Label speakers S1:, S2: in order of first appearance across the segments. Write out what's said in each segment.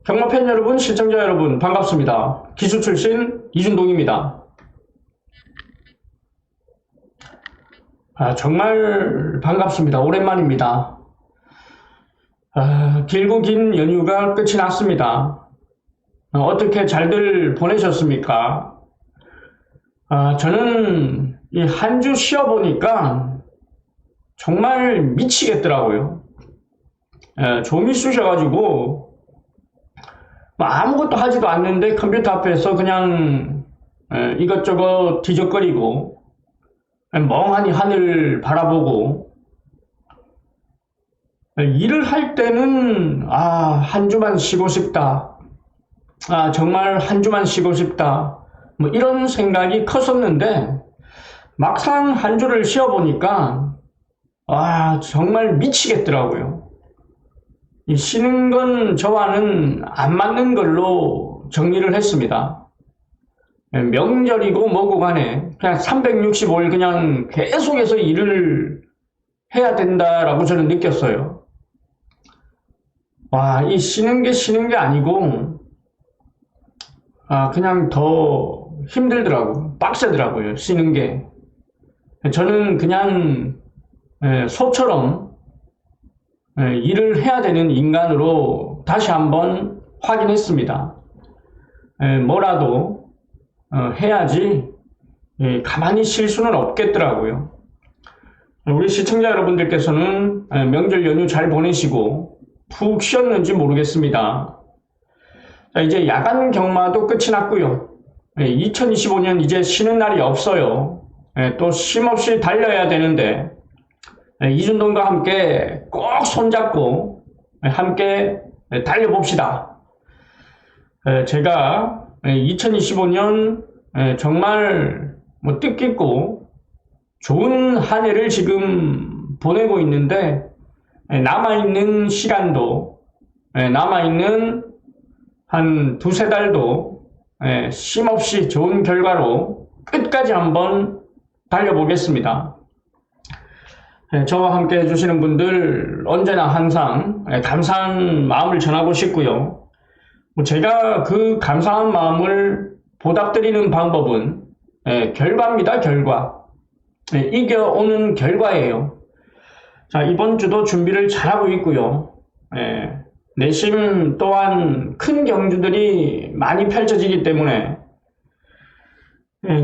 S1: 경마팬 여러분, 시청자 여러분 반갑습니다. 기수 출신 이준동입니다. 정말 반갑습니다. 오랜만입니다. 길고 긴 연휴가 끝이 났습니다. 어떻게 잘들 보내셨습니까? 저는 이 한 주 쉬어보니까 정말 미치겠더라고요. 좀이 쑤셔가지고 아무것도 하지도 않는데 컴퓨터 앞에서 그냥 이것저것 뒤적거리고 멍하니 하늘 바라보고, 일을 할 때는 한 주만 쉬고 싶다, 정말 한 주만 쉬고 싶다, 뭐 이런 생각이 컸었는데 막상 한 주를 쉬어보니까 정말 미치겠더라고요. 이 쉬는 건 저와는 안 맞는 걸로 정리를 했습니다. 명절이고 뭐고 간에 그냥 365일 그냥 계속해서 일을 해야 된다라고 저는 느꼈어요. 이 쉬는 게 아니고 그냥 더 힘들더라고요. 빡세더라고요, 쉬는 게. 저는 그냥 소처럼 일을 해야 되는 인간으로 다시 한번 확인했습니다. 뭐라도 해야지 가만히 쉴 수는 없겠더라고요. 우리 시청자 여러분들께서는 명절 연휴 잘 보내시고 푹 쉬었는지 모르겠습니다. 이제 야간 경마도 끝이 났고요. 2025년 이제 쉬는 날이 없어요. 또 쉼없이 달려야 되는데 이준동과 함께 꼭 손잡고 함께 달려봅시다. 제가 2025년 정말 뜻깊고 좋은 한 해를 지금 보내고 있는데, 남아있는 시간도, 남아있는 한 두세 달도 쉼없이 좋은 결과로 끝까지 한번 달려보겠습니다. 저와 함께 해주시는 분들 언제나 항상 감사한 마음을 전하고 싶고요. 제가 그 감사한 마음을 보답드리는 방법은 결과입니다. 결과. 이겨오는 결과예요. 자, 이번 주도 준비를 잘하고 있고요. 내심 또한 큰 경주들이 많이 펼쳐지기 때문에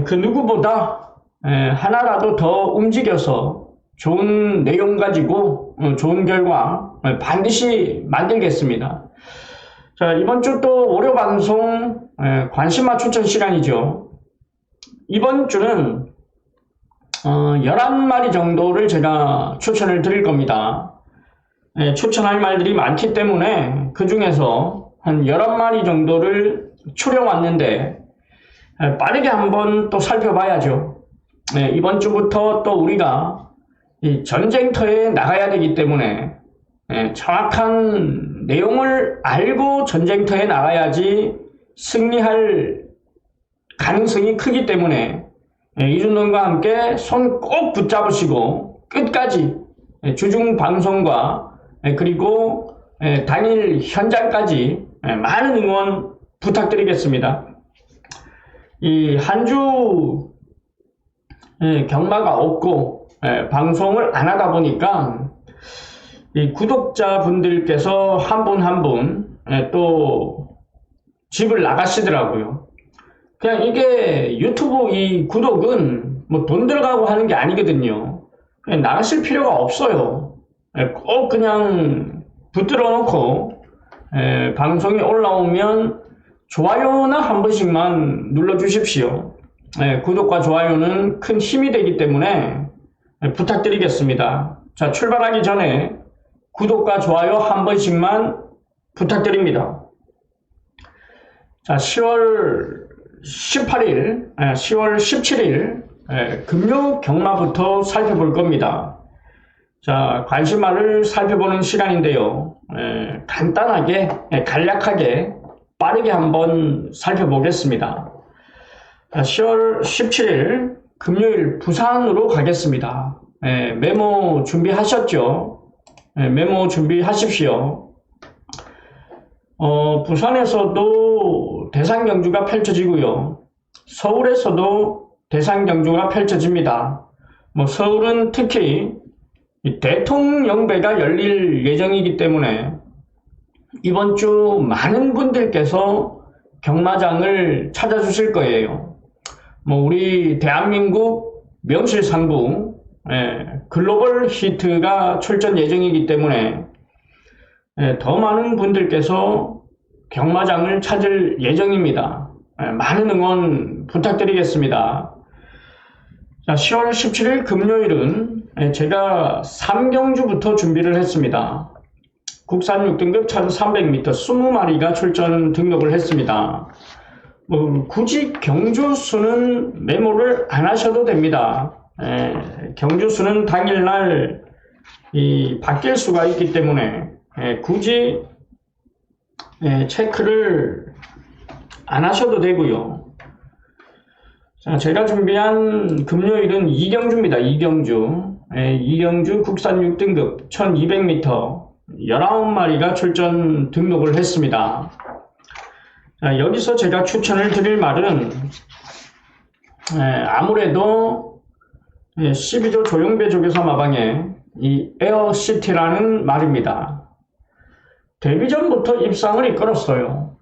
S1: 그 누구보다 하나라도 더 움직여서 좋은 내용 가지고 좋은 결과 반드시 만들겠습니다. 자, 이번 주 또 월요 방송 관심마 추천 시간이죠. 이번 주는 11마리 정도를 제가 추천을 드릴 겁니다. 추천할 말들이 많기 때문에 그 중에서 한 11마리 정도를 추려왔는데 빠르게 한번 또 살펴봐야죠. 이번 주부터 또 우리가 이 전쟁터에 나가야 되기 때문에 정확한 내용을 알고 전쟁터에 나가야지 승리할 가능성이 크기 때문에 이준동과 함께 손 꼭 붙잡으시고 끝까지 주중 방송과 그리고 당일 현장까지 많은 응원 부탁드리겠습니다. 이 한 주 경마가 없고 방송을 안 하다 보니까 이 구독자분들께서 한 분 한 분 또 집을 나가시더라고요. 그냥 이게 유튜브 이 구독은 뭐 돈 들어가고 하는 게 아니거든요. 그냥 나가실 필요가 없어요. 꼭 그냥 붙들어 놓고 방송이 올라오면 좋아요나 한 번씩만 눌러 주십시오. 구독과 좋아요는 큰 힘이 되기 때문에 부탁드리겠습니다. 자, 출발하기 전에 구독과 좋아요 한 번씩만 부탁드립니다. 자, 10월 18일, 10월 17일 금요 경마부터 살펴볼 겁니다. 자, 관심마를 살펴보는 시간인데요. 간단하게, 간략하게, 빠르게 한번 살펴보겠습니다. 자, 10월 17일 금요일 부산으로 가겠습니다. 메모 준비하셨죠? 메모 준비하십시오. 부산에서도 대상 경주가 펼쳐지고요. 서울에서도 대상 경주가 펼쳐집니다. 서울은 특히 대통령배가 열릴 예정이기 때문에 이번 주 많은 분들께서 경마장을 찾아주실 거예요. 우리 대한민국 명실상부 글로벌 히트가 출전 예정이기 때문에 더 많은 분들께서 경마장을 찾을 예정입니다. 많은 응원 부탁드리겠습니다. 자, 10월 17일 금요일은 제가 3경주부터 준비를 했습니다. 국산 6등급 1300m 20마리가 출전 등록을 했습니다. 굳이 경주수는 메모를 안 하셔도 됩니다. 경주수는 당일날 바뀔 수가 있기 때문에 굳이 체크를 안 하셔도 되고요. 자, 제가 준비한 금요일은 2경주입니다. 2경주. 2경주 국산 6등급 1200m 19마리가 출전 등록을 했습니다. 자, 여기서 제가 추천을 드릴 말은 아무래도 12조 조용배 조교사 마방의 이 에어시티라는 말입니다. 데뷔 전부터 입상을 이끌었어요.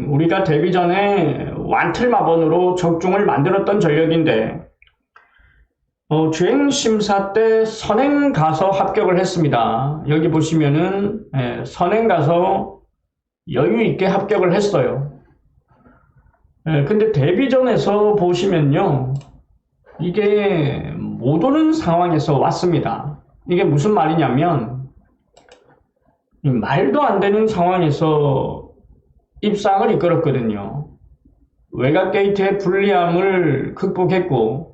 S1: 우리가 데뷔 전에 완틀마번으로 적중을 만들었던 전력인데 주행심사 때 선행 가서 합격을 했습니다. 여기 보시면은 선행 가서 여유 있게 합격을 했어요. 근데 데뷔전에서 보시면요, 이게 못 오는 상황에서 왔습니다. 이게 무슨 말이냐면 말도 안 되는 상황에서 입상을 이끌었거든요. 외곽 게이트의 불리함을 극복했고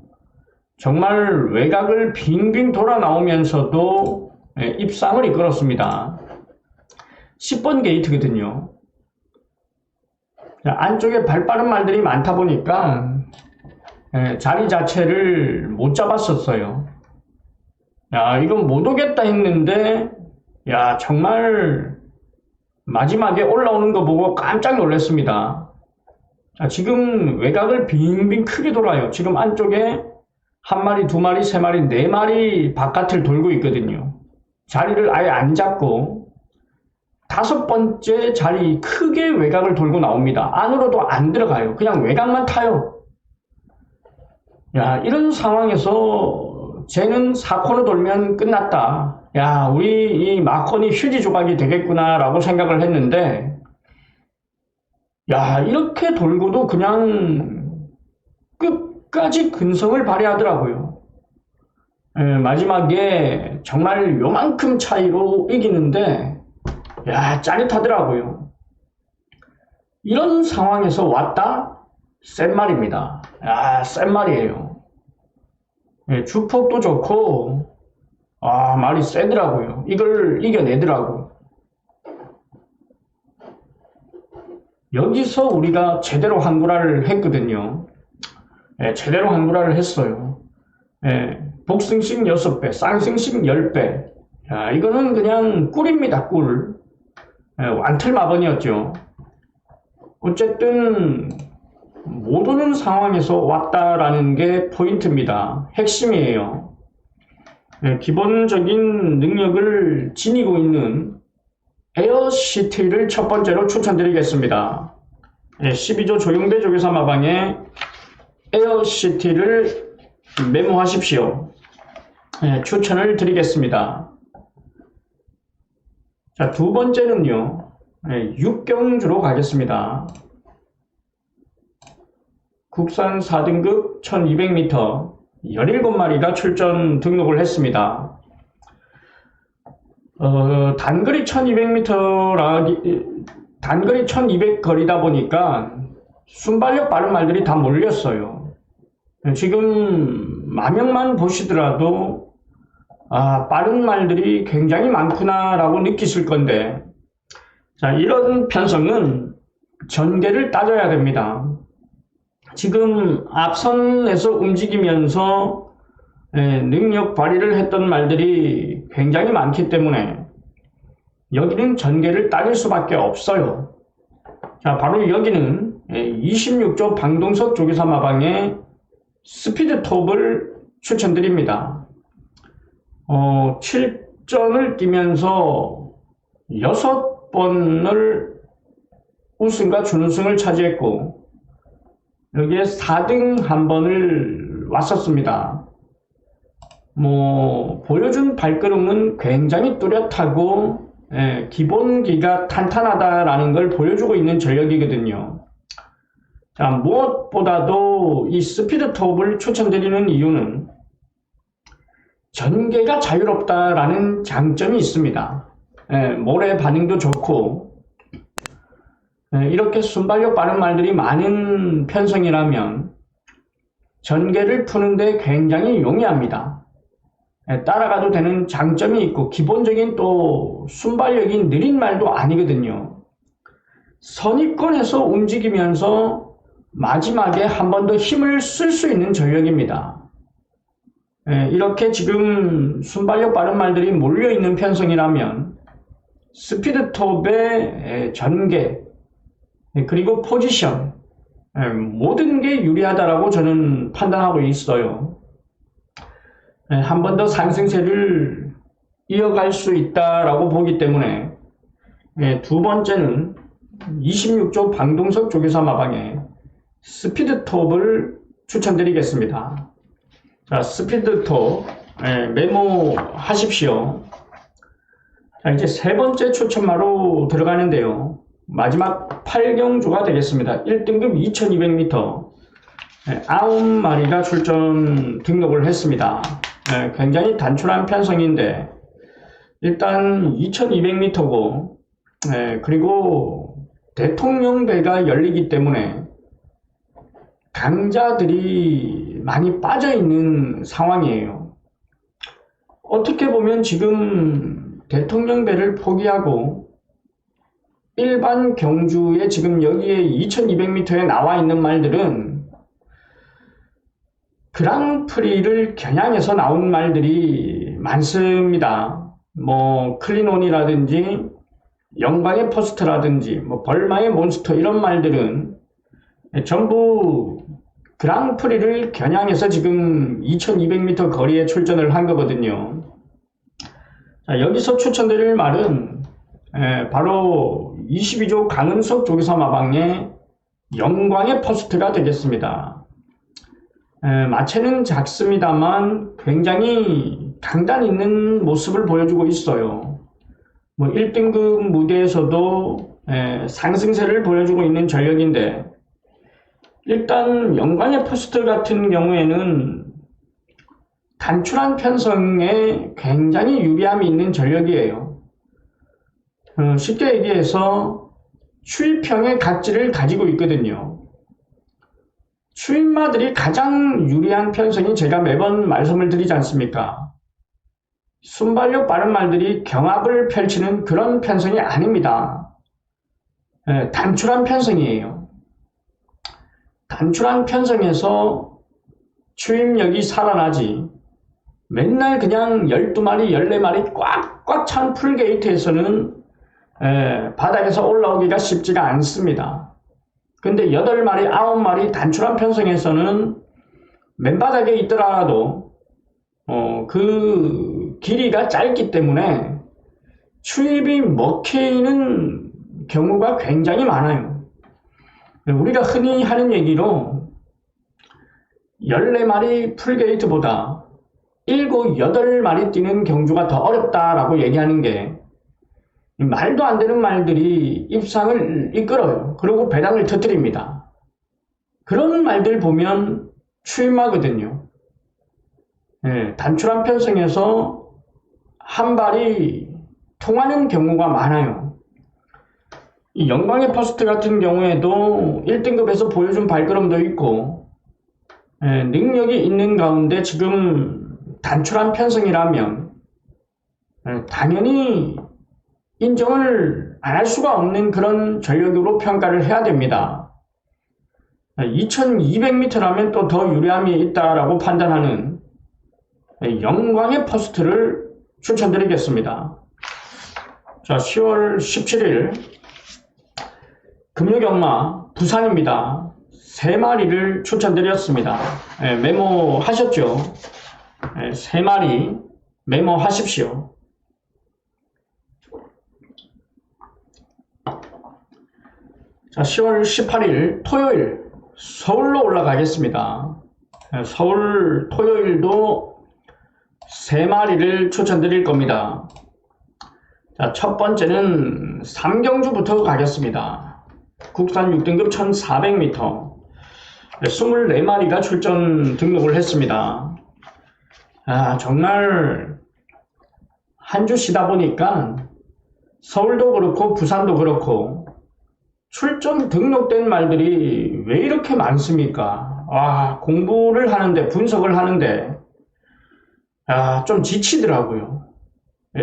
S1: 정말 외곽을 빙빙 돌아 나오면서도 입상을 이끌었습니다. 10번 게이트거든요. 안쪽에 발 빠른 말들이 많다 보니까 자리 자체를 못 잡았었어요. 야, 이건 못 오겠다 했는데 야, 정말 마지막에 올라오는 거 보고 깜짝 놀랐습니다. 자, 지금 외곽을 빙빙 크게 돌아요. 지금 안쪽에 한 마리, 두 마리, 세 마리, 네 마리 바깥을 돌고 있거든요. 자리를 아예 안 잡고 다섯 번째 자리 크게 외곽을 돌고 나옵니다. 안으로도 안 들어가요. 그냥 외곽만 타요. 야, 이런 상황에서 쟤는 4코너 돌면 끝났다. 야, 우리 이 마코니 휴지 조각이 되겠구나 라고 생각을 했는데, 야, 이렇게 돌고도 그냥 끝까지 근성을 발휘하더라고요. 마지막에 정말 요만큼 차이로 이기는데 야, 짜릿하더라고요. 이런 상황에서 왔다? 센 말입니다. 야, 센 말이에요. 주폭도 좋고 말이 세더라고요. 이걸 이겨내더라고. 여기서 우리가 제대로 한구라를 했거든요. 제대로 한구라를 했어요. 복승식 6배, 쌍승식 10배. 야, 이거는 그냥 꿀입니다, 꿀. 완틀마번이었죠. 어쨌든 못 오는 상황에서 왔다라는 게 포인트입니다. 핵심이에요. 기본적인 능력을 지니고 있는 에어시티를 첫 번째로 추천드리겠습니다. 12조 조용배 조교사 마방의 에어시티를 메모하십시오. 추천을 드리겠습니다. 자, 두 번째는요, 6경주로 가겠습니다. 국산 4등급 1200m 17마리가 출전 등록을 했습니다. 단거리 1200m 단거리 1200 거리다 보니까 순발력 빠른 말들이 다 몰렸어요. 지금 마명만 보시더라도 빠른 말들이 굉장히 많구나 라고 느끼실 건데, 자, 이런 편성은 전개를 따져야 됩니다. 지금 앞선에서 움직이면서 능력 발휘를 했던 말들이 굉장히 많기 때문에 여기는 전개를 따질 수밖에 없어요. 자, 바로 여기는 26조 방동석 조교사 마방의 스피드톱을 추천드립니다. 7전을 뛰면서 6번을 우승과 준우승을 차지했고 여기에 4등 한 번을 왔었습니다. 보여준 발걸음은 굉장히 뚜렷하고 기본기가 탄탄하다라는 걸 보여주고 있는 전력이거든요. 자, 무엇보다도 이 스피드톱을 추천드리는 이유는 전개가 자유롭다라는 장점이 있습니다. 모래 반응도 좋고 이렇게 순발력 빠른 말들이 많은 편성이라면 전개를 푸는데 굉장히 용이합니다. 따라가도 되는 장점이 있고 기본적인 또 순발력이 느린 말도 아니거든요. 선입권에서 움직이면서 마지막에 한 번 더 힘을 쓸 수 있는 전력입니다. 이렇게 지금 순발력 빠른 말들이 몰려있는 편성이라면 스피드톱의 전개 그리고 포지션 모든 게 유리하다라고 저는 판단하고 있어요. 한 번 더 상승세를 이어갈 수 있다라고 보기 때문에 두 번째는 26조 방동석 조교사 마방의 스피드톱을 추천드리겠습니다. 자, 스피드톱 메모하십시오. 자, 이제 세 번째 추천마로 들어가는데요. 마지막 8경주가 되겠습니다. 1등급 2200m 9마리가 출전 등록을 했습니다. 굉장히 단출한 편성인데 일단 2200m고 그리고 대통령배가 열리기 때문에 강자들이 많이 빠져있는 상황이에요. 어떻게 보면 지금 대통령배를 포기하고 일반 경주에 지금 여기에 2200m에 나와 있는 말들은 그랑프리를 겨냥해서 나온 말들이 많습니다. 클린온이라든지 영광의 포스트라든지 벌마의 몬스터 이런 말들은 전부 그랑프리를 겨냥해서 지금 2200m 거리에 출전을 한 거거든요. 자, 여기서 추천드릴 말은 바로 22조 강은석 조교사 마방의 영광의 포스트가 되겠습니다. 마체는 작습니다만 굉장히 강단 있는 모습을 보여주고 있어요. 1등급 무대에서도 상승세를 보여주고 있는 전력인데 일단 영광의 포스트 같은 경우에는 단출한 편성에 굉장히 유리함이 있는 전력이에요. 쉽게 얘기해서 추입형의 각질을 가지고 있거든요. 추임마들이 가장 유리한 편성이 제가 매번 말씀을 드리지 않습니까? 순발력 빠른 말들이 경합을 펼치는 그런 편성이 아닙니다. 단출한 편성이에요. 단출한 편성에서 추임력이 살아나지 맨날 그냥 12마리, 14마리 꽉꽉 찬 풀게이트에서는 바닥에서 올라오기가 쉽지가 않습니다. 근데 8마리, 9마리 단출한 편성에서는 맨바닥에 있더라도 그 길이가 짧기 때문에 추입이 먹히는 경우가 굉장히 많아요. 우리가 흔히 하는 얘기로 14마리 풀게이트보다 7, 8마리 뛰는 경주가 더 어렵다라고 얘기하는 게 말도 안 되는 말들이 입상을 이끌어요. 그리고 배당을 터뜨립니다. 그런 말들 보면 추임마거든요. 단출한 편성에서 한 발이 통하는 경우가 많아요. 이 영광의 포스트 같은 경우에도 1등급에서 보여준 발걸음도 있고 능력이 있는 가운데 지금 단출한 편성이라면 당연히 인정을 안 할 수가 없는 그런 전력으로 평가를 해야 됩니다. 2200m라면 또 더 유리함이 있다라고 판단하는 영광의 포스트를 추천드리겠습니다. 자, 10월 17일 금요경마 부산입니다. 3마리를 추천드렸습니다. 메모하셨죠? 3마리 메모하십시오. 자, 10월 18일 토요일 서울로 올라가겠습니다. 서울 토요일도 3마리를 추천드릴 겁니다. 자, 첫 번째는 삼경주부터 가겠습니다. 국산 6등급 1400m 24마리가 출전 등록을 했습니다. 정말 한 주 쉬다 보니까 서울도 그렇고 부산도 그렇고 출전 등록된 말들이 왜 이렇게 많습니까? 공부를 하는데, 분석을 하는데 좀 지치더라고요.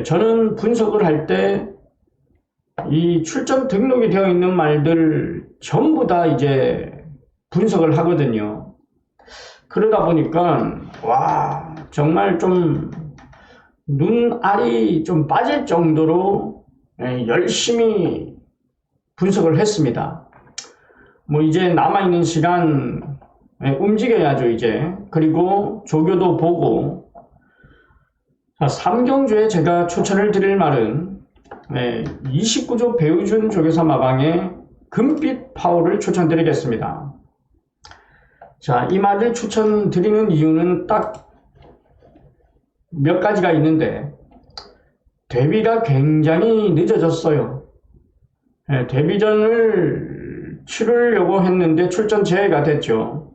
S1: 저는 분석을 할 때 이 출전 등록이 되어 있는 말들 전부 다 이제 분석을 하거든요. 그러다 보니까 정말 좀 눈알이 좀 빠질 정도로 열심히 분석을 했습니다. 이제 남아있는 시간 움직여야죠 이제. 그리고 조교도 보고. 삼경주에 제가 추천을 드릴 말은 29조 배우준 조교사 마방의 금빛 파워를 추천드리겠습니다. 자, 이 말을 추천드리는 이유는 딱 몇 가지가 있는데, 데뷔가 굉장히 늦어졌어요. 데뷔전을 치르려고 했는데 출전 제외가 됐죠.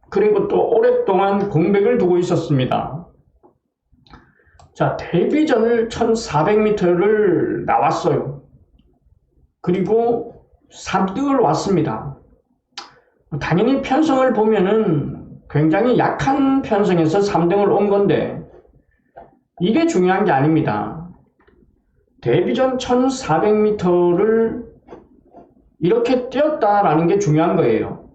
S1: 그리고 또 오랫동안 공백을 두고 있었습니다. 자, 데뷔전을 1400m를 나왔어요. 그리고 3등을 왔습니다. 당연히 편성을 보면은 굉장히 약한 편성에서 3등을 온 건데, 이게 중요한 게 아닙니다. 데뷔전 1400m를 이렇게 뛰었다라는 게 중요한 거예요.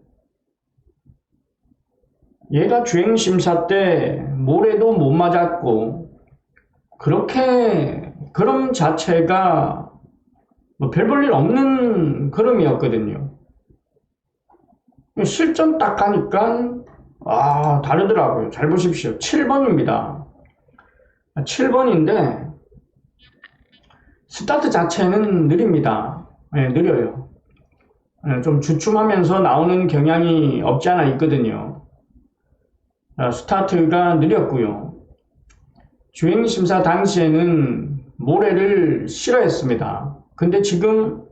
S1: 얘가 주행심사 때 모래도 못 맞았고, 그럼 자체가 별 볼 일 없는 걸음이었거든요. 실전 딱 가니까 다르더라고요. 잘 보십시오. 7번입니다. 7번인데 스타트 자체는 느립니다. 느려요. 좀 주춤하면서 나오는 경향이 없지 않아 있거든요. 스타트가 느렸고요. 주행심사 당시에는 모래를 싫어했습니다. 근데 지금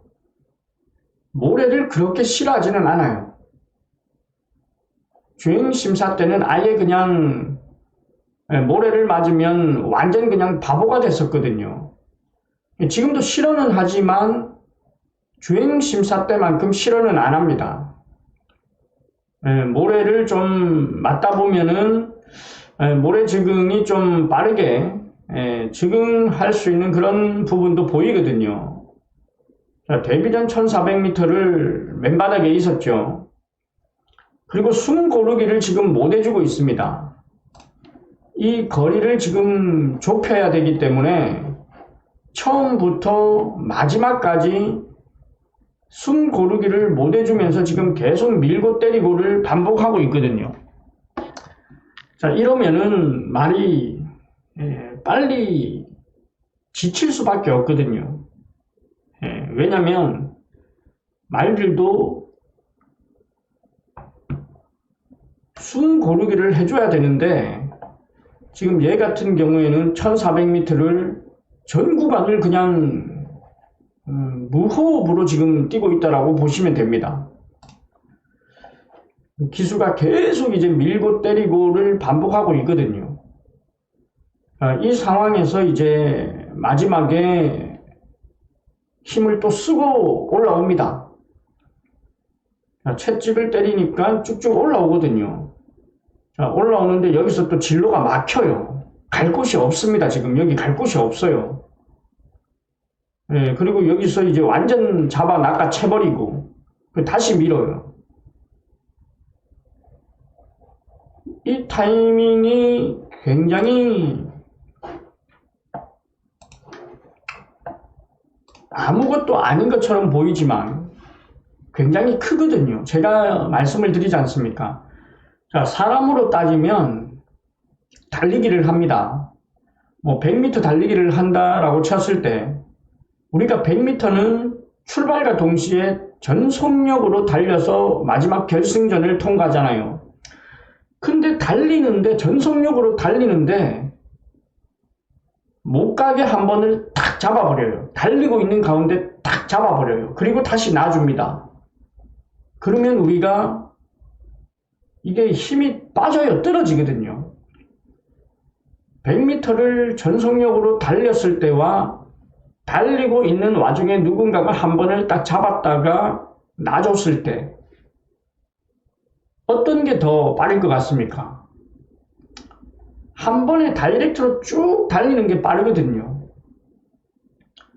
S1: 모래를 그렇게 싫어하지는 않아요. 주행심사 때는 아예 그냥 모래를 맞으면 완전 그냥 바보가 됐었거든요. 지금도 싫어는 하지만 주행심사 때만큼 싫어는 안 합니다. 모래를 좀 맞다 보면은 모래 적응이 좀 빠르게 적응할 수 있는 그런 부분도 보이거든요. 자, 데뷔전 1400m를 맨바닥에 있었죠. 그리고 숨 고르기를 지금 못 해주고 있습니다. 이 거리를 지금 좁혀야 되기 때문에 처음부터 마지막까지 숨 고르기를 못 해주면서 지금 계속 밀고 때리고를 반복하고 있거든요. 자, 이러면은 말이 빨리 지칠 수밖에 없거든요. 왜냐면 말들도 숨 고르기를 해줘야 되는데, 지금 얘 같은 경우에는 1400m를 전 구간을 그냥 무호흡으로 지금 뛰고 있다라고 보시면 됩니다. 기수가 계속 이제 밀고 때리고를 반복하고 있거든요. 이 상황에서 이제 마지막에 힘을 또 쓰고 올라옵니다. 채찍을 때리니까 쭉쭉 올라오거든요. 자, 올라오는데 여기서 또 진로가 막혀요. 갈 곳이 없습니다. 지금 여기 갈 곳이 없어요. 그리고 여기서 이제 완전 잡아 낚아채버리고 다시 밀어요. 이 타이밍이 굉장히 아무것도 아닌 것처럼 보이지만 굉장히 크거든요. 제가 말씀을 드리지 않습니까? 자, 사람으로 따지면 달리기를 합니다. 뭐 100m 달리기를 한다라고 쳤을 때 우리가 100m는 출발과 동시에 전속력으로 달려서 마지막 결승전을 통과하잖아요. 근데 달리는데 전속력으로 달리는데 못 가게 한 번을 탁 잡아버려요. 달리고 있는 가운데 탁 잡아버려요. 그리고 다시 놔줍니다. 그러면 우리가 이게 힘이 빠져요. 떨어지거든요. 100m를 전속력으로 달렸을 때와 달리고 있는 와중에 누군가가 한 번을 딱 잡았다가 놔줬을 때 어떤 게 더 빠를 것 같습니까? 한 번에 다이렉트로 쭉 달리는 게 빠르거든요.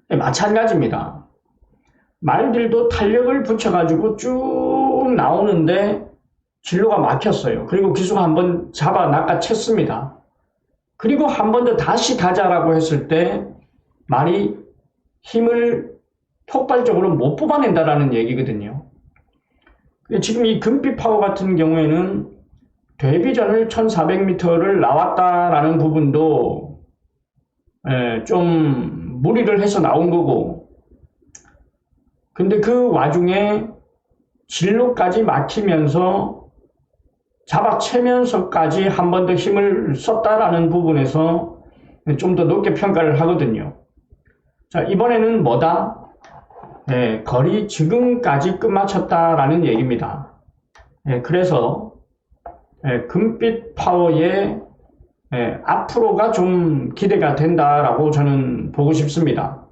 S1: 마찬가지입니다. 말들도 탄력을 붙여가지고 쭉 나오는데 진로가 막혔어요. 그리고 기수가 한 번 잡아 낚아챘습니다. 그리고 한 번 더 다시 가자라고 했을 때 말이 힘을 폭발적으로 못 뽑아낸다라는 얘기거든요. 지금 이 금빛 파워 같은 경우에는 데뷔전을 1400m를 나왔다라는 부분도 좀 무리를 해서 나온 거고, 근데 그 와중에 진로까지 막히면서 잡아채면서까지 한 번 더 힘을 썼다라는 부분에서 좀 더 높게 평가를 하거든요. 자, 이번에는 뭐다? 거리 지금까지 끝마쳤다라는 얘기입니다. 그래서 금빛 파워의 앞으로가 좀 기대가 된다라고 저는 보고 싶습니다.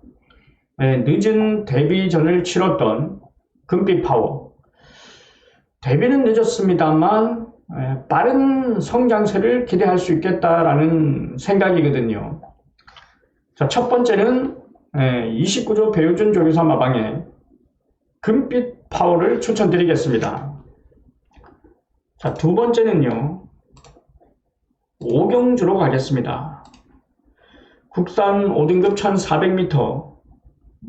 S1: 늦은 데뷔전을 치렀던 금빛 파워. 데뷔는 늦었습니다만 빠른 성장세를 기대할 수 있겠다라는 생각이거든요. 자, 첫 번째는 29조 배우준 조교사 마방의 금빛 파워를 추천드리겠습니다. 자, 두 번째는요, 오경주로 가겠습니다. 국산 5등급 1400m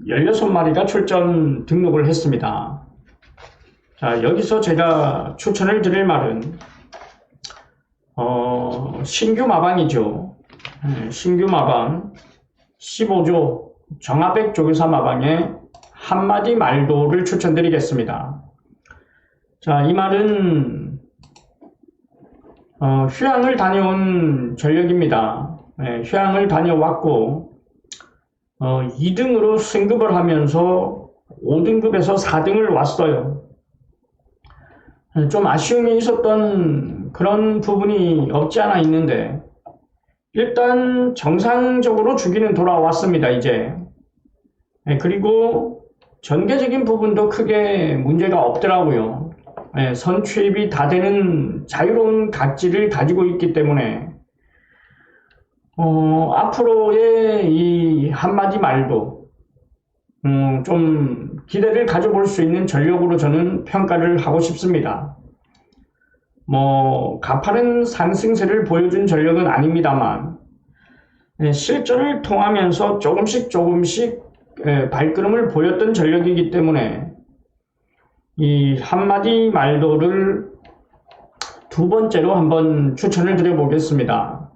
S1: 16마리가 출전 등록을 했습니다. 자, 여기서 제가 추천을 드릴 말은 신규 마방이죠. 신규 마방 15조 정하백 조교사 마방의 한마디 말도를 추천드리겠습니다. 자, 이 말은 휴양을 다녀온 전력입니다. 휴양을 다녀왔고 2등으로 승급을 하면서 5등급에서 4등을 왔어요. 좀 아쉬움이 있었던 그런 부분이 없지 않아 있는데 일단 정상적으로 주기는 돌아왔습니다. 이제. 그리고 전개적인 부분도 크게 문제가 없더라고요. 선취입이 다 되는 자유로운 각지를 가지고 있기 때문에 앞으로의 이 한마디 말도 좀 기대를 가져볼 수 있는 전력으로 저는 평가를 하고 싶습니다. 뭐 가파른 상승세를 보여준 전력은 아닙니다만 실전을 통하면서 조금씩 발걸음을 보였던 전력이기 때문에 이 한마디 말도를 두 번째로 한번 추천을 드려보겠습니다.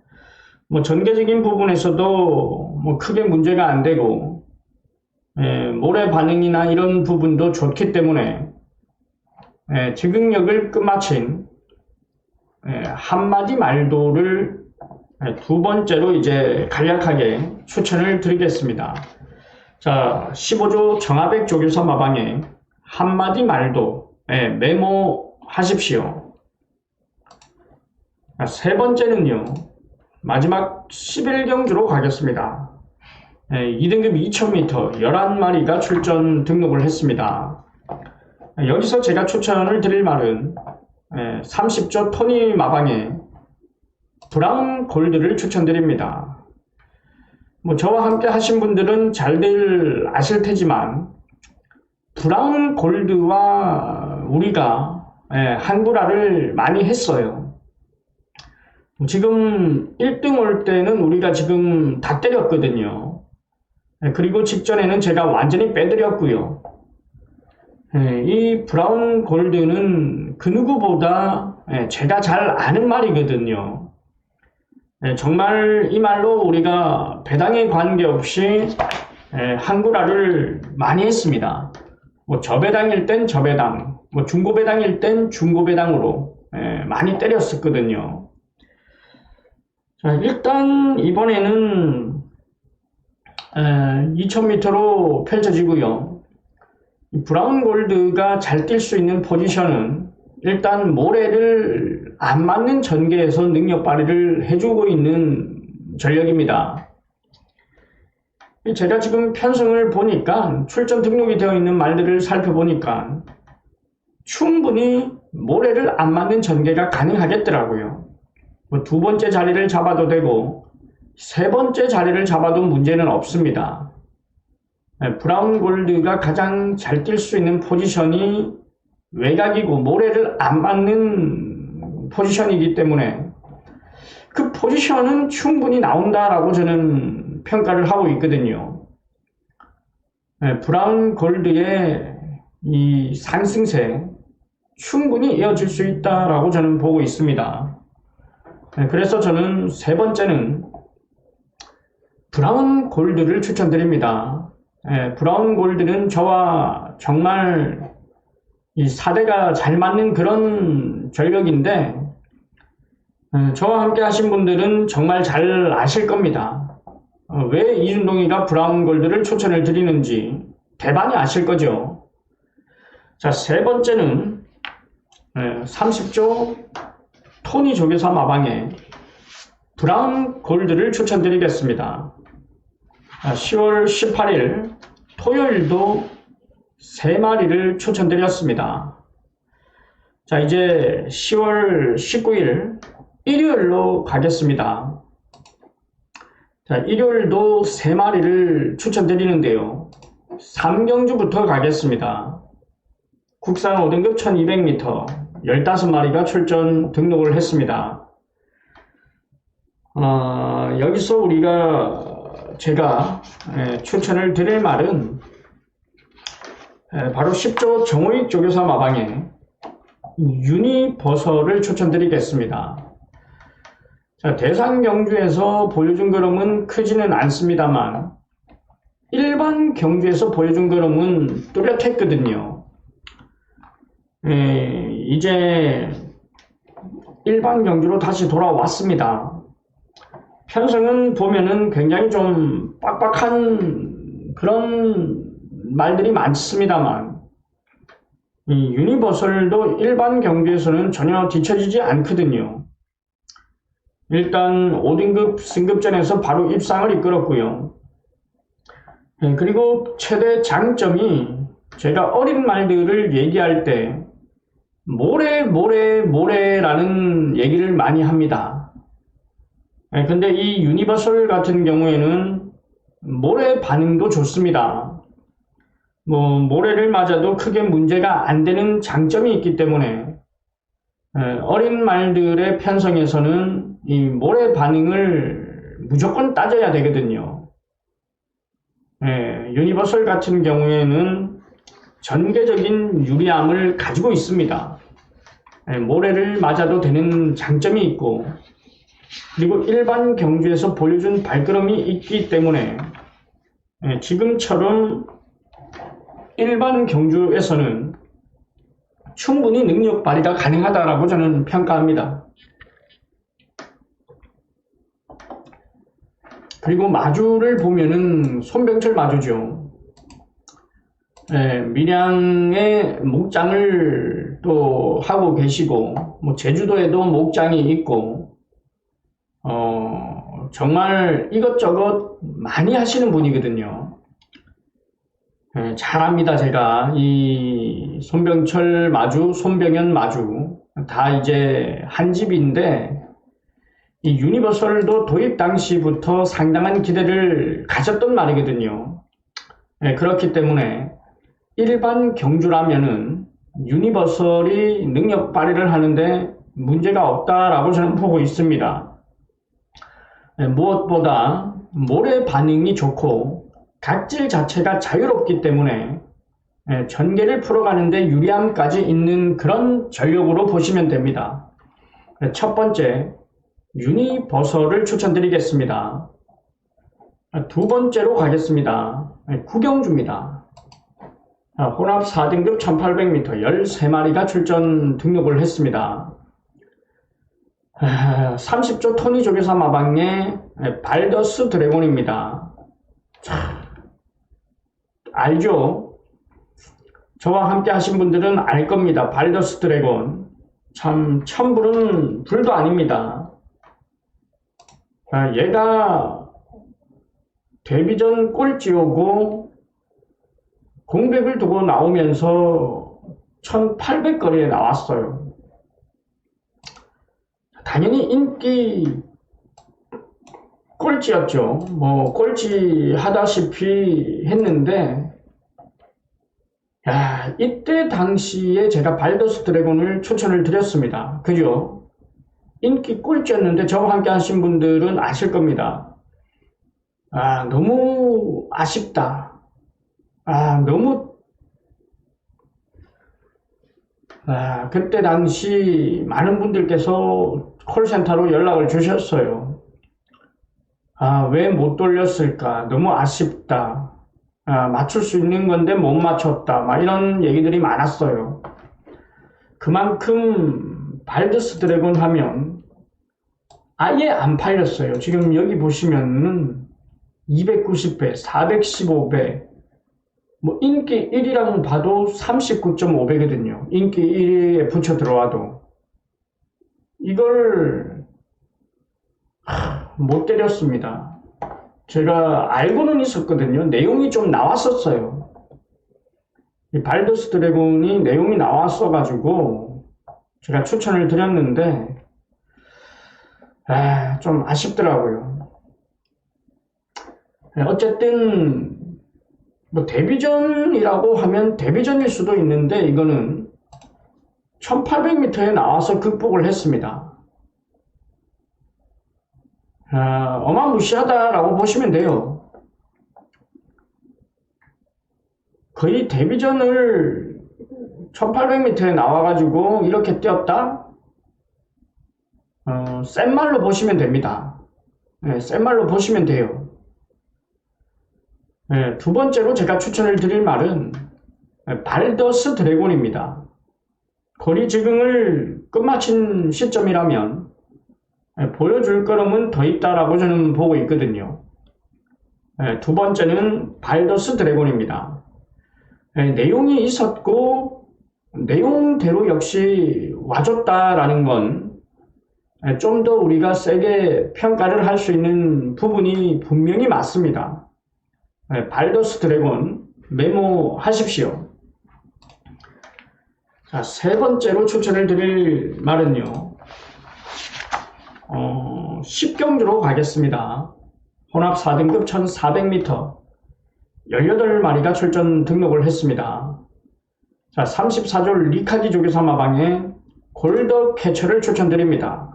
S1: 뭐 전개적인 부분에서도 뭐 크게 문제가 안 되고 모래 반응이나 이런 부분도 좋기 때문에 적응력을 끝마친 한마디 말도를 두 번째로 이제 간략하게 추천을 드리겠습니다. 자, 15조 정하백 조교사 마방의 한마디 말도 메모하십시오. 세 번째는요, 마지막 11경주로 가겠습니다. 2등급 2000m 11마리가 출전 등록을 했습니다. 여기서 제가 추천을 드릴 말은 30조 토니 마방의 브라운 골드를 추천드립니다. 뭐 저와 함께 하신 분들은 잘들 아실 테지만 브라운 골드와 우리가 한구라를 많이 했어요. 지금 1등 올 때는 우리가 지금 다 때렸거든요. 그리고 직전에는 제가 완전히 빼드렸고요. 이 브라운 골드는 그 누구보다 제가 잘 아는 말이거든요. 정말 이 말로 우리가 배당에 관계없이 한글화를 많이 했습니다. 뭐 저배당일 땐 저배당, 뭐 중고배당일 땐 중고배당으로 많이 때렸었거든요. 자, 일단 이번에는 2000m로 펼쳐지고요. 브라운 골드가 잘 뛸 수 있는 포지션은 일단 모래를 안 맞는 전개에서 능력 발휘를 해주고 있는 전력입니다. 제가 지금 편성을 보니까 출전 등록이 되어 있는 말들을 살펴보니까 충분히 모래를 안 맞는 전개가 가능하겠더라고요. 뭐 두 번째 자리를 잡아도 되고 세 번째 자리를 잡아도 문제는 없습니다. 브라운 골드가 가장 잘 뛸 수 있는 포지션이 외곽이고 모래를 안 맞는 포지션이기 때문에 그 포지션은 충분히 나온다라고 저는 평가를 하고 있거든요. 브라운 골드의 이 상승세 충분히 이어질 수 있다라고 저는 보고 있습니다. 그래서 저는 세 번째는 브라운 골드를 추천드립니다. 브라운 골드는 저와 정말 이 사대가 잘 맞는 그런 전력인데 저와 함께 하신 분들은 정말 잘 아실 겁니다. 왜 이준동이가 브라운 골드를 추천을 드리는지 대반이 아실 거죠. 자, 세 번째는 30조 토니 조교사 마방에 브라운 골드를 추천드리겠습니다. 10월 18일 토요일도 3마리를 추천드렸습니다. 자, 이제 10월 19일 일요일로 가겠습니다. 자, 일요일도 3마리를 추천드리는데요. 3경주부터 가겠습니다. 국산 5등급 1200m 15마리가 출전 등록을 했습니다. 여기서 제가 추천을 드릴 말은 바로 10조 정호익 조교사 마방에 유니버설을 추천드리겠습니다. 자, 대상 경주에서 보여준 걸음은 크지는 않습니다만 일반 경주에서 보여준 걸음은 뚜렷했거든요. 이제 일반 경주로 다시 돌아왔습니다. 편성은 보면은 굉장히 좀 빡빡한 그런 말들이 많습니다만 이 유니버설도 일반 경주에서는 전혀 뒤처지지 않거든요. 일단 5등급 승급전에서 바로 입상을 이끌었고요. 그리고 최대 장점이 제가 어린 말들을 얘기할 때 모래라는 얘기를 많이 합니다. 근데 이 유니버설 같은 경우에는 모래 반응도 좋습니다. 모래를 맞아도 크게 문제가 안 되는 장점이 있기 때문에 어린 말들의 편성에서는 이 모래 반응을 무조건 따져야 되거든요. 유니버설 같은 경우에는 전개적인 유리함을 가지고 있습니다. 모래를 맞아도 되는 장점이 있고 그리고 일반 경주에서 보여준 발걸음이 있기 때문에 지금처럼 일반 경주에서는 충분히 능력 발휘가 가능하다라고 저는 평가합니다. 그리고 마주를 보면은 손병철 마주죠. 밀양에 목장을 또 하고 계시고 제주도에도 목장이 있고 정말 이것저것 많이 하시는 분이거든요. 잘합니다. 제가 이 손병철 마주, 손병현 마주 다 이제 한 집인데 이 유니버설도 도입 당시부터 상당한 기대를 가졌던 말이거든요. 그렇기 때문에 일반 경주라면은 유니버설이 능력 발휘를 하는데 문제가 없다라고 저는 보고 있습니다. 무엇보다 모래 반응이 좋고 각질 자체가 자유롭기 때문에 전개를 풀어가는데 유리함까지 있는 그런 전력으로 보시면 됩니다. 첫 번째, 유니버설을 추천드리겠습니다. 두 번째로 가겠습니다. 국영주입니다. 혼합 4등급 1800m 13마리가 출전 등록을 했습니다. 30조 토니 조교사 마방의 발더스 드래곤입니다. 자, 알죠? 저와 함께 하신 분들은 알 겁니다. 발더스 드래곤. 참, 천불은 불도 아닙니다. 얘가 데뷔전 꼴찌오고 공백을 두고 나오면서 1800거리에 나왔어요. 당연히 인기 꼴찌였죠. 뭐 꼴찌 하다시피 했는데, 야, 이때 당시에 제가 발더스 드래곤을 추천을 드렸습니다. 그죠? 인기 꼴찌였는데 저와 함께 하신 분들은 아실 겁니다. 너무 아쉽다. 너무 그때 당시 많은 분들께서 콜센터로 연락을 주셨어요. 왜 못 돌렸을까? 너무 아쉽다. 맞출 수 있는 건데 못 맞췄다. 막 이런 얘기들이 많았어요. 그만큼 발더스 드래곤 하면 아예 안 팔렸어요. 지금 여기 보시면은 290배, 415배, 뭐 인기 1위랑 봐도 39.5배거든요. 인기 1위에 붙여 들어와도 이걸 못 때렸습니다. 제가 알고는 있었거든요. 내용이 좀 나왔었어요. 이 발더스 드래곤이 내용이 나왔어가지고 제가 추천을 드렸는데 좀 아쉽더라고요. 어쨌든 뭐 데뷔전이라고 하면 데뷔전일 수도 있는데 이거는 1800m에 나와서 극복을 했습니다. 어마무시하다라고 보시면 돼요. 거의 데뷔전을 1800m에 나와가지고 이렇게 뛰었다? 센 말로 보시면 됩니다. 센 말로 보시면 돼요. 두 번째로 제가 추천을 드릴 말은 발더스 드래곤입니다. 거리 적응을 끝마친 시점이라면 보여줄 거름은 더 있다라고 저는 보고 있거든요. 두 번째는 발더스 드래곤입니다. 내용이 있었고 내용대로 역시 와줬다라는 건 좀 더 우리가 세게 평가를 할 수 있는 부분이 분명히 맞습니다. 발더스 드래곤 메모하십시오. 자, 세 번째로 추천을 드릴 말은요. 10경주로 가겠습니다. 혼합 4등급 1400m 18마리가 출전 등록을 했습니다. 자, 34조 리카기 조교사 마방에 골더 캐쳐를 추천드립니다.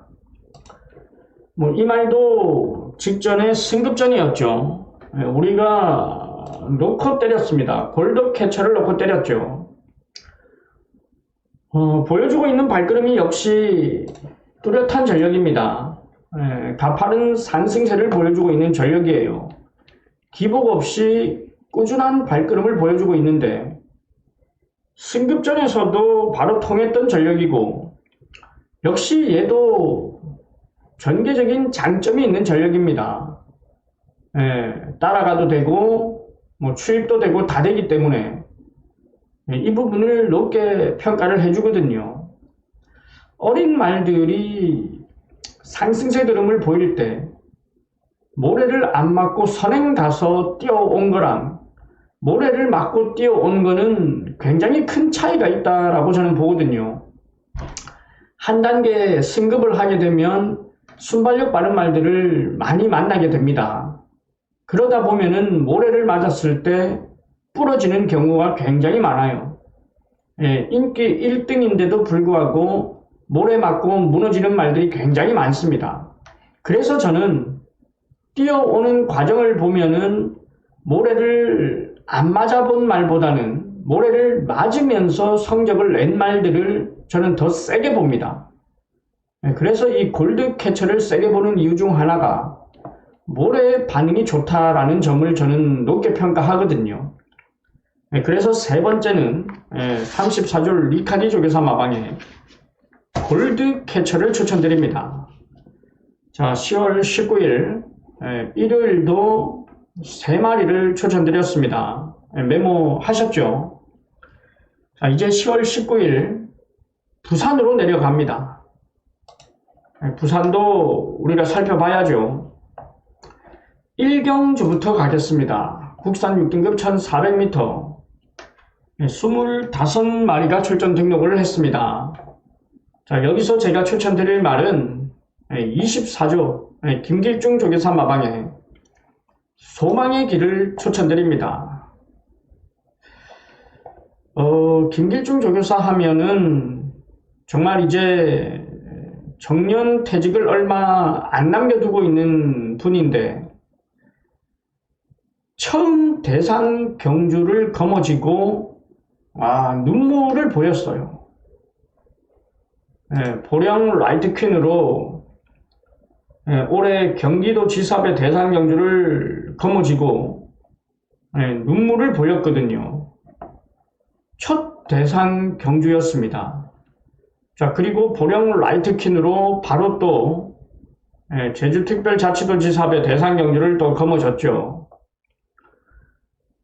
S1: 뭐 이 말도 직전에 승급전이었죠. 우리가 놓고 때렸습니다. 골더 캐쳐를 놓고 때렸죠. 보여주고 있는 발걸음이 역시 뚜렷한 전력입니다. 가파른 상승세를 보여주고 있는 전력이에요. 기복 없이 꾸준한 발걸음을 보여주고 있는데 승급전에서도 바로 통했던 전력이고 역시 얘도 전개적인 장점이 있는 전력입니다. 따라가도 되고 뭐 추입도 되고 다 되기 때문에 이 부분을 높게 평가를 해주거든요. 어린 말들이 상승세 흐름을 보일 때 모래를 안 맞고 선행 가서 뛰어온 거랑 모래를 맞고 뛰어온 거는 굉장히 큰 차이가 있다라고 저는 보거든요. 한 단계 승급을 하게 되면 순발력 빠른 말들을 많이 만나게 됩니다. 그러다 보면은 모래를 맞았을 때 부러지는 경우가 굉장히 많아요. 인기 1등인데도 불구하고 모래 맞고 무너지는 말들이 굉장히 많습니다. 그래서 저는 뛰어오는 과정을 보면은 모래를 안 맞아본 말보다는 모래를 맞으면서 성적을 낸 말들을 저는 더 세게 봅니다. 그래서 이 골드 캐쳐를 세게 보는 이유 중 하나가 모래의 반응이 좋다라는 점을 저는 높게 평가하거든요. 그래서 세 번째는 34줄 리카디 조교사 마방에 골드 캐쳐를 추천드립니다. 자, 10월 19일 일요일도 3마리를 추천드렸습니다. 메모하셨죠? 자, 이제 10월 19일 부산으로 내려갑니다. 부산도 우리가 살펴봐야죠. 1경주부터 가겠습니다. 국산 6등급 1400m 25마리가 출전 등록을 했습니다. 자, 여기서 제가 추천드릴 말은 24조 김길중 조교사 마방에 소망의 길을 추천드립니다. 김길중 조교사 하면은 정말 이제 정년 퇴직을 얼마 안 남겨두고 있는 분인데 처음 대상 경주를 거머쥐고 눈물을 보였어요. 보령 라이트 퀸으로 올해 경기도 지사배 대상 경주를 거머쥐고 눈물을 보였거든요. 첫 대상 경주였습니다. 자, 그리고 보령 라이트 퀸으로 바로 또 제주특별자치도지사배 대상 경주를 또 거머쥐었죠.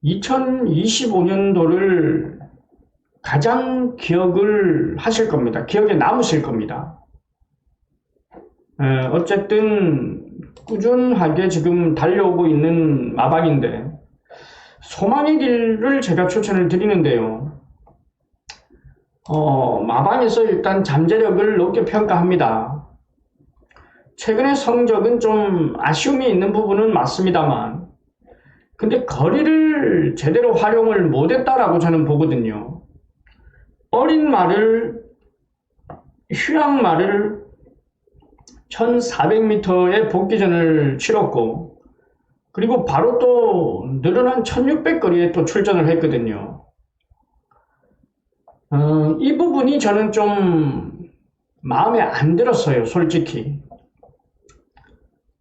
S1: 2025년도를 가장 기억을 하실 겁니다. 기억에 남으실 겁니다. 어쨌든 꾸준하게 지금 달려오고 있는 마방인데 소망의 길을 제가 추천을 드리는데요. 마방에서 일단 잠재력을 높게 평가합니다. 최근에 성적은 좀 아쉬움이 있는 부분은 맞습니다만 근데 거리를 제대로 활용을 못했다라고 저는 보거든요. 어린 말을 휴양 말을 1400m의 복귀전을 치렀고 그리고 바로 또 늘어난 1600 거리에 또 출전을 했거든요. 이 부분이 저는 좀 마음에 안 들었어요, 솔직히.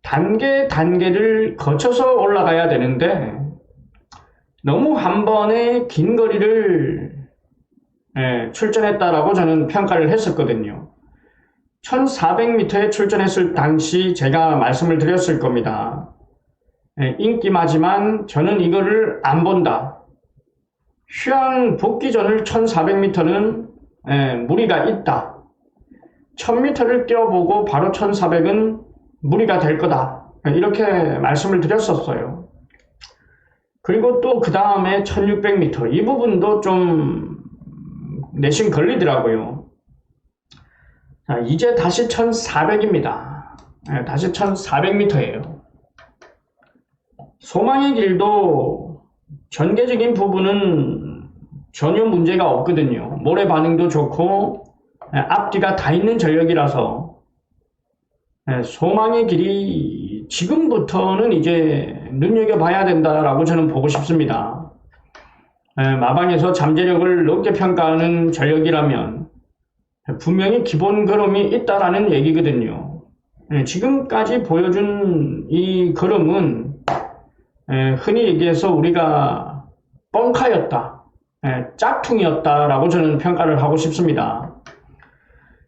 S1: 단계를 거쳐서 올라가야 되는데 너무 한 번에 긴 거리를 출전했다라고 저는 평가를 했었거든요. 1400m에 출전했을 당시 제가 말씀을 드렸을 겁니다. 인기마지만 저는 이거를 안 본다. 휴양 복귀전을 1400m는 무리가 있다. 1000m를 뛰어보고 바로 1400은 무리가 될 거다. 이렇게 말씀을 드렸었어요. 그리고 또 그 다음에 1600m 이 부분도 좀 내심 걸리더라고요. 자, 이제 다시 1400입니다. 다시 1400m예요. 소망의 길도 전개적인 부분은 전혀 문제가 없거든요. 모래 반응도 좋고 앞뒤가 다 있는 전력이라서 소망의 길이 지금부터는 이제 눈여겨봐야 된다라고 저는 보고 싶습니다. 마방에서 잠재력을 높게 평가하는 전력이라면 분명히 기본 걸음이 있다라는 얘기거든요. 지금까지 보여준 이 걸음은 흔히 얘기해서 우리가 뻥카였다, 짝퉁이었다라고 저는 평가를 하고 싶습니다.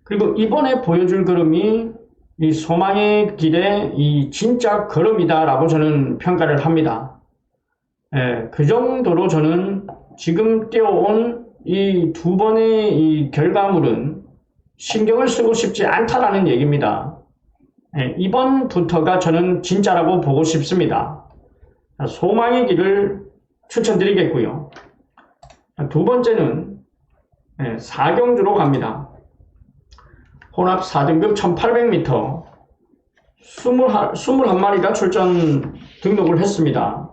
S1: 그리고 이번에 보여줄 걸음이 이 소망의 길의 이 진짜 걸음이다라고 저는 평가를 합니다. 그 정도로 저는 지금 뛰어온 이 두 번의 이 결과물은 신경을 쓰고 싶지 않다라는 얘기입니다. 이번부터가 저는 진짜라고 보고 싶습니다. 소망의 길을 추천드리겠고요. 두 번째는 4경주로 갑니다. 혼합 4등급 1800m 21마리가 출전 등록을 했습니다.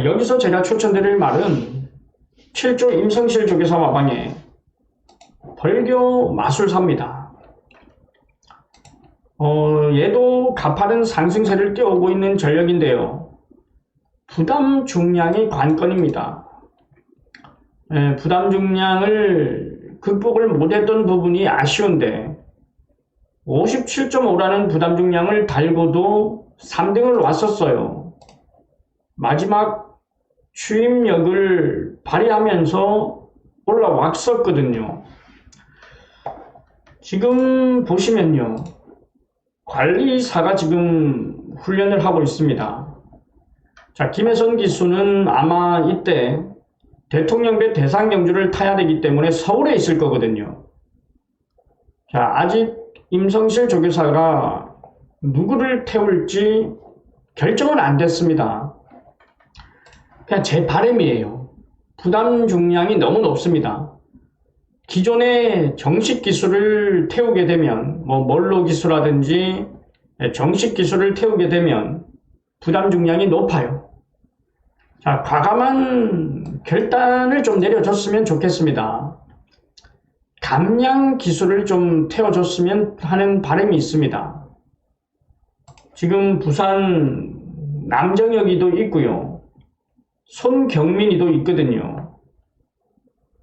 S1: 여기서 제가 추천드릴 말은 7조 임성실 조교사 마방에 벌교 마술사입니다. 얘도 가파른 상승세를 띄워오고 있는 전력인데요. 부담 중량이 관건입니다. 부담 중량을 극복을 못했던 부분이 아쉬운데 57.5라는 부담 중량을 달고도 3등을 왔었어요. 마지막 추임력을 발휘하면서 올라왔었거든요. 지금 보시면요. 관리사가 지금 훈련을 하고 있습니다. 자, 김혜선 기수는 아마 이때 대통령배 대상 경주를 타야 되기 때문에 서울에 있을 거거든요. 자, 아직 임성실 조교사가 누구를 태울지 결정은 안 됐습니다. 그냥 제 바람이에요. 부담 중량이 너무 높습니다. 기존의 정식 기수를 태우게 되면 멀로 기수라든지 정식 기수를 태우게 되면 부담 중량이 높아요. 자, 과감한 결단을 좀 내려줬으면 좋겠습니다. 감량 기수를 좀 태워줬으면 하는 바람이 있습니다. 지금 부산 남정혁이도 있고요. 손경민이도 있거든요.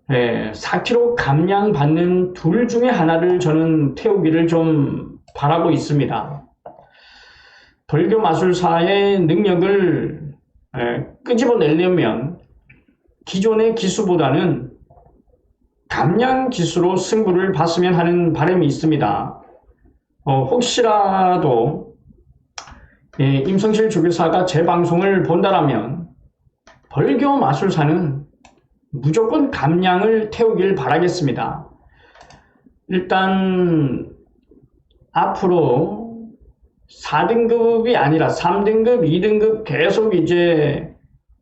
S1: 4kg 감량 받는 둘 중에 하나를 저는 태우기를 좀 바라고 있습니다. 벌교 마술사의 능력을 끄집어내려면 기존의 기수보다는 감량 기수로 승부를 봤으면 하는 바람이 있습니다. 혹시라도 임성실 조교사가 제 방송을 본다라면 벌교 마술사는 무조건 감량을 태우길 바라겠습니다. 일단 앞으로 4등급이 아니라 3등급, 2등급 계속 이제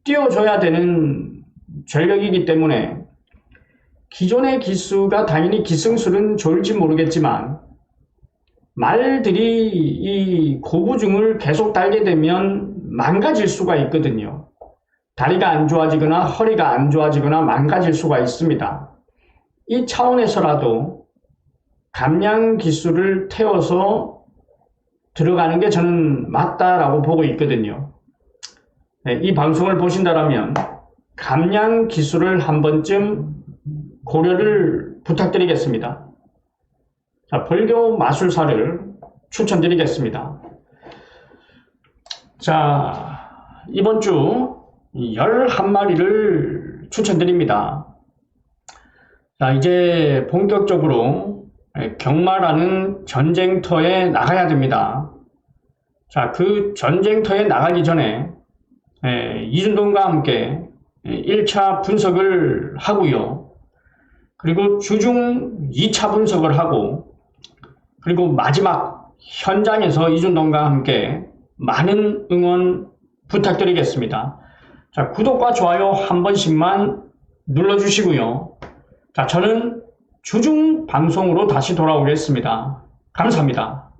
S1: 띄워줘야 되는 전력이기 때문에 기존의 기수가 당연히 기승술은 좋을지 모르겠지만 말들이 이 고부중을 계속 달게 되면 망가질 수가 있거든요. 다리가 안 좋아지거나 허리가 안 좋아지거나 망가질 수가 있습니다. 이 차원에서라도 감량 기수를 태워서 들어가는 게 저는 맞다라고 보고 있거든요. 이 방송을 보신다면 감량 기수를 한 번쯤 고려를 부탁드리겠습니다. 자, 벌교 마술사를 추천드리겠습니다. 자, 이번 주 11마리를 추천드립니다. 자, 이제 본격적으로 경마라는 전쟁터에 나가야 됩니다. 자, 그 전쟁터에 나가기 전에 이준동과 함께 1차 분석을 하고요. 그리고 주중 2차 분석을 하고, 그리고 마지막 현장에서 이준동과 함께 많은 응원 부탁드리겠습니다. 자, 구독과 좋아요 한 번씩만 눌러주시고요. 자, 저는 주중 방송으로 다시 돌아오겠습니다. 감사합니다.